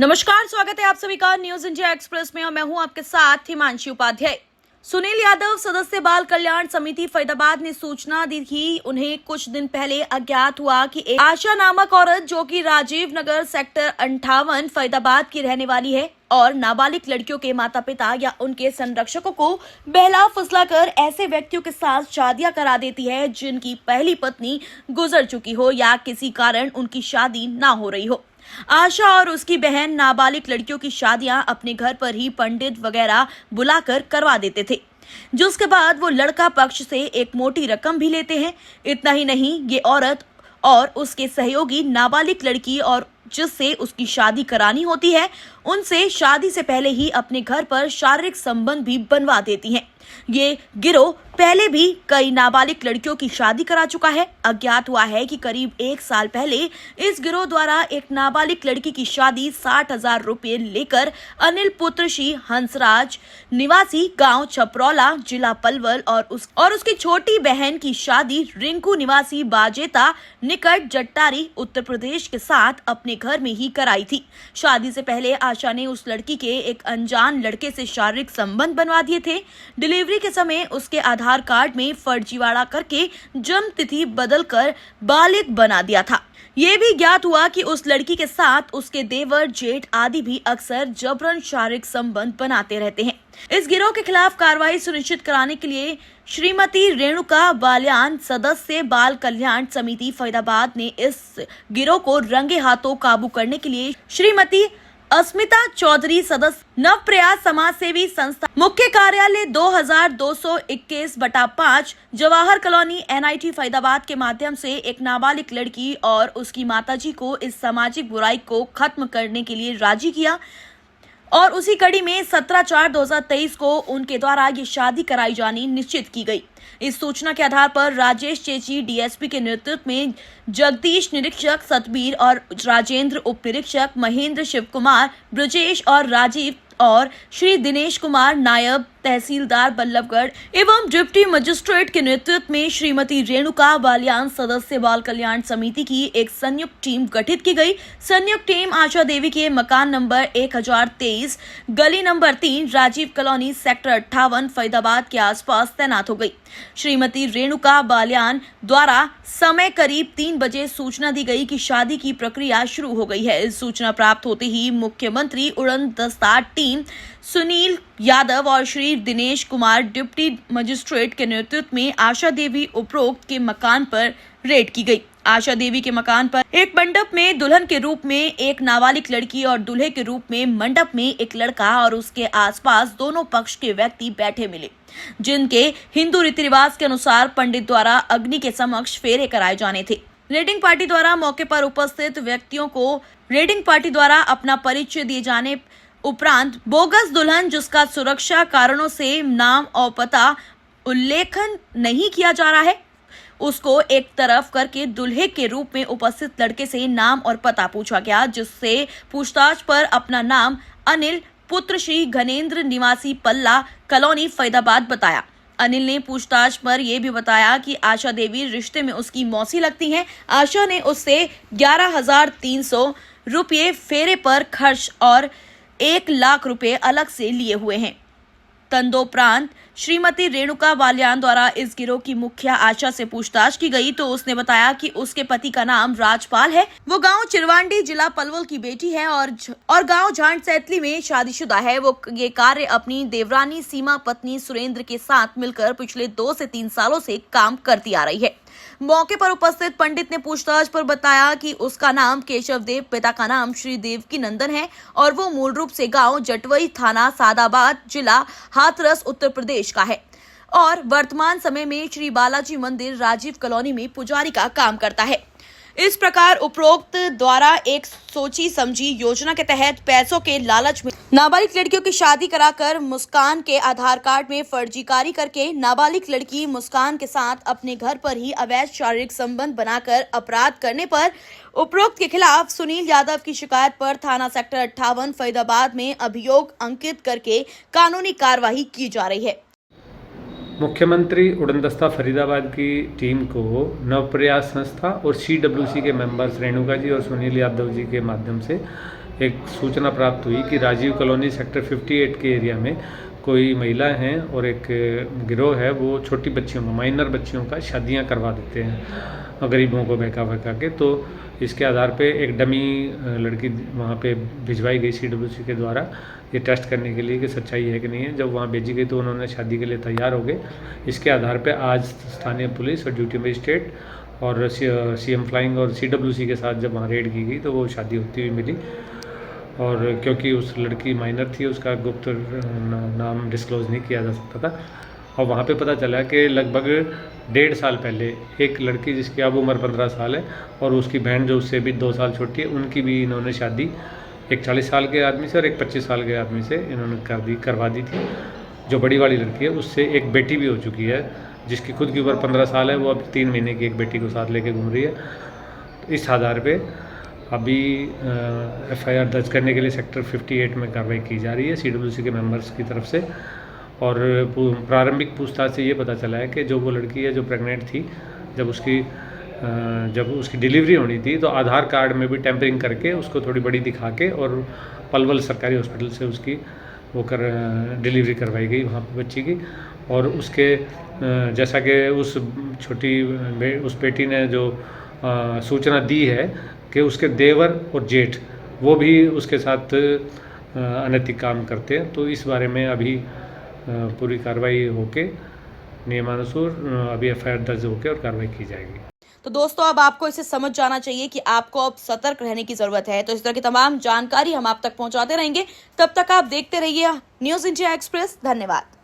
नमस्कार, स्वागत है आप सभी का न्यूज इंडिया एक्सप्रेस में और मैं हूं आपके साथ हिमांशी उपाध्याय। सुनील यादव सदस्य बाल कल्याण समिति फरीदाबाद ने सूचना दी थी। उन्हें कुछ दिन पहले अज्ञात हुआ कि एक आशा नामक औरत जो कि राजीव नगर सेक्टर 58 फरीदाबाद की रहने वाली है और नाबालिग लड़कियों के माता पिता या उनके संरक्षकों को बहला फुसला कर ऐसे व्यक्तियों के साथ शादियां करा देती है जिनकी पहली पत्नी गुजर चुकी हो या किसी कारण उनकी शादी ना हो रही हो। आशा और उसकी बहन नाबालिग लड़कियों की शादियां अपने घर पर ही पंडित वगैरह बुलाकर करवा देते थे, जिसके बाद वो लड़का पक्ष से एक मोटी रकम भी लेते हैं। इतना ही नहीं, ये औरत और उसके सहयोगी नाबालिग लड़की और जिससे उसकी शादी करानी होती है उनसे शादी से पहले ही अपने घर पर शारीरिक संबंध भी बनवा देती हैं। ये गिरोह पहले भी कई नाबालिग लड़कियों की शादी करा चुका है। अज्ञात हुआ है कि करीब 1 साल पहले इस गिरोह द्वारा एक नाबालिग लड़की की शादी 60,000 रुपए लेकर अनिल पुत्र श्री हंसराज निवासी गांव छपरौला जिला पलवल और उसकी छोटी बहन की शादी रिंकू निवासी बाजेता निकट जट्टारी उत्तर प्रदेश के साथ अपने घर में ही कराई थी। शादी से पहले आशा ने उस लड़की के एक अनजान लड़के से शारीरिक संबंध बनवा दिए थे। डिलीवरी के समय उसके आधार कार्ड में फर्जीवाड़ा करके जन्म तिथि बदलकर बालिग बना दिया था। ये भी ज्ञात हुआ कि उस लड़की के साथ उसके देवर जेठ आदि भी अक्सर जबरन शारीरिक संबंध बनाते रहते हैं। इस गिरोह के खिलाफ कार्रवाई सुनिश्चित कराने के लिए श्रीमती रेणुका बाल्यान सदस्य बाल कल्याण समिति फरीदाबाद ने इस गिरोह को रंगे हाथों काबू करने के लिए श्रीमती अस्मिता चौधरी सदस्य नव प्रयास समाज सेवी संस्था मुख्य कार्यालय 2221/5 जवाहर कॉलोनी NIT फरीदाबाद के माध्यम से एक नाबालिग लड़की और उसकी माताजी को इस सामाजिक बुराई को खत्म करने के लिए राजी किया और उसी कड़ी में 17/4/2023 को उनके द्वारा ये शादी कराई जानी निश्चित की गई। इस सूचना के आधार पर राजेश चेची DSP के नेतृत्व में जगदीश निरीक्षक सतबीर और राजेंद्र उप निरीक्षक महेंद्र शिव कुमार ब्रजेश और राजीव और श्री दिनेश कुमार नायब तहसीलदार बल्लभगढ़ एवं डिप्टी मजिस्ट्रेट के नेतृत्व में श्रीमती रेणुका बाल्यान सदस्य बाल कल्याण समिति की एक संयुक्त टीम गठित की गई। संयुक्त टीम आशा देवी के मकान नंबर 1023 गली number 3 Rajiv colony sector 58 Faridabad के आसपास तैनात हो गई। श्रीमती रेणुका बाल्यान द्वारा समय करीब 3 बजे सूचना दी गई कि शादी की प्रक्रिया शुरू हो गई है। इस सूचना प्राप्त होते ही मुख्यमंत्री उड़न दस्ता टीम सुनील यादव और श्री दिनेश कुमार डिप्टी मजिस्ट्रेट के नेतृत्व में आशा देवी उपरोक्त के मकान पर रेड की गई। आशा देवी के मकान पर एक मंडप में दुल्हन के रूप में एक नाबालिग लड़की और दूल्हे के रूप में मंडप में एक लड़का और उसके आसपास दोनों पक्ष के व्यक्ति बैठे मिले, जिनके हिंदू रीति रिवाज के अनुसार पंडित द्वारा अग्नि के समक्ष फेरे कराए जाने थे। रेडिंग पार्टी द्वारा मौके पर उपस्थित व्यक्तियों को रेडिंग पार्टी द्वारा अपना परिचय दिए जाने उपरांत बोगस दुल्हन जिसका सुरक्षा कारणों से नाम और पता उल्लेखन नहीं किया जा रहा है, उसको एक तरफ करके दूल्हे के रूप में उपस्थित लड़के से नाम और पता पूछा गया, जिससे पूछताछ पर अपना नाम अनिल पुत्र श्री घनेन्द्र निवासी पल्ला कॉलोनी फरीदाबाद बताया। अनिल ने पूछताछ पर यह भी बताया कि आशा देवी रिश्ते में उसकी मौसी लगती हैं। आशा ने उससे 11,300 रुपये फेरे पर खर्च और 1 लाख रुपए अलग से लिए हुए हैं। तदोपरांत श्रीमती रेणुका बाल्यान द्वारा इस गिरोह की मुखिया आशा से पूछताछ की गई तो उसने बताया कि उसके पति का नाम राजपाल है। वो गांव चिरवांडी जिला पलवल की बेटी है और गांव झांड सैतली में शादीशुदा है। वो ये कार्य अपनी देवरानी सीमा पत्नी सुरेंद्र के साथ मिलकर पिछले 2 से 3 सालों से काम करती आ रही है। मौके पर उपस्थित पंडित ने पूछताछ पर बताया कि उसका नाम केशव देव, पिता का नाम श्री देवकी नंदन है और वो मूल रूप से गांव जटवई थाना सादाबाद जिला हाथरस उत्तर प्रदेश का है और वर्तमान समय में श्री बालाजी मंदिर राजीव कॉलोनी में पुजारी का काम करता है। इस प्रकार उपरोक्त द्वारा एक सोची समझी योजना के तहत पैसों के लालच में नाबालिग लड़कियों की शादी कराकर मुस्कान के आधार कार्ड में फर्जीकारी करके नाबालिग लड़की मुस्कान के साथ अपने घर पर ही अवैध शारीरिक संबंध बनाकर अपराध करने पर उपरोक्त के खिलाफ सुनील यादव की शिकायत पर थाना सेक्टर 58 फरीदाबाद में अभियोग अंकित करके कानूनी कार्यवाही की जा रही है। मुख्यमंत्री उड़न दस्ता फरीदाबाद की टीम को नवप्रयास संस्था और CWC के मेंबर्स रेणुका जी और सुनील यादव जी के माध्यम से एक सूचना प्राप्त हुई कि राजीव कॉलोनी सेक्टर 58 के एरिया में कोई महिला हैं और एक गिरोह है, वो छोटी बच्चियों को, माइनर बच्चियों का शादियां करवा देते हैं गरीबों को बहका के। तो इसके आधार पे एक डमी लड़की वहाँ पे भिजवाई गई CWC के द्वारा ये टेस्ट करने के लिए कि सच्चाई है कि नहीं है। जब वहाँ भेजी गई तो उन्होंने शादी के लिए तैयार हो गए। इसके आधार पे आज स्थानीय पुलिस और ड्यूटी मजिस्ट्रेट और CM फ्लाइंग और CWC के साथ जब वहाँ रेड की गई तो वो शादी होती हुई मिली। और क्योंकि उस लड़की माइनर थी, उसका गुप्त नाम डिस्क्लोज़ नहीं किया जा सकता था। और वहाँ पे पता चला कि लगभग 1.5 साल पहले एक लड़की जिसकी अब उम्र 15 साल है और उसकी बहन जो उससे भी 2 साल छोटी है, उनकी भी इन्होंने शादी एक 40 साल के आदमी से और एक 25 साल के आदमी से इन्होंने करवा दी थी। जो बड़ी वाली लड़की है उससे एक बेटी भी हो चुकी है, जिसकी खुद की उम्र 15 साल है। वो अब 3 महीने की एक बेटी को साथ लेके घूम रही है। तो इस आधार पे अभी FIR दर्ज करने के लिए सेक्टर 58 में कार्रवाई की जा रही है CWC के मेंबर्स की तरफ से। और प्रारंभिक पूछताछ से ये पता चला है कि जो वो लड़की है जो प्रेग्नेंट थी, जब उसकी डिलीवरी होनी थी तो आधार कार्ड में भी टेम्परिंग करके उसको थोड़ी बड़ी दिखा के और पलवल सरकारी हॉस्पिटल से उसकी डिलीवरी करवाई गई वहाँ पर बच्ची की। और उसके जैसा कि उस बेटी ने जो सूचना दी है कि उसके देवर और जेठ वो भी उसके साथ अनैतिक काम करते हैं। तो इस बारे में अभी पूरी कार्रवाई होके नियमानुसार अभी FIR दर्ज होके और कार्रवाई की जाएगी। तो दोस्तों, अब आपको इसे समझ जाना चाहिए कि आपको अब सतर्क रहने की जरूरत है। तो इस तरह की तमाम जानकारी हम आप तक पहुंचाते रहेंगे। तब तक आप देखते रहिए न्यूज़ इंडिया एक्सप्रेस। धन्यवाद।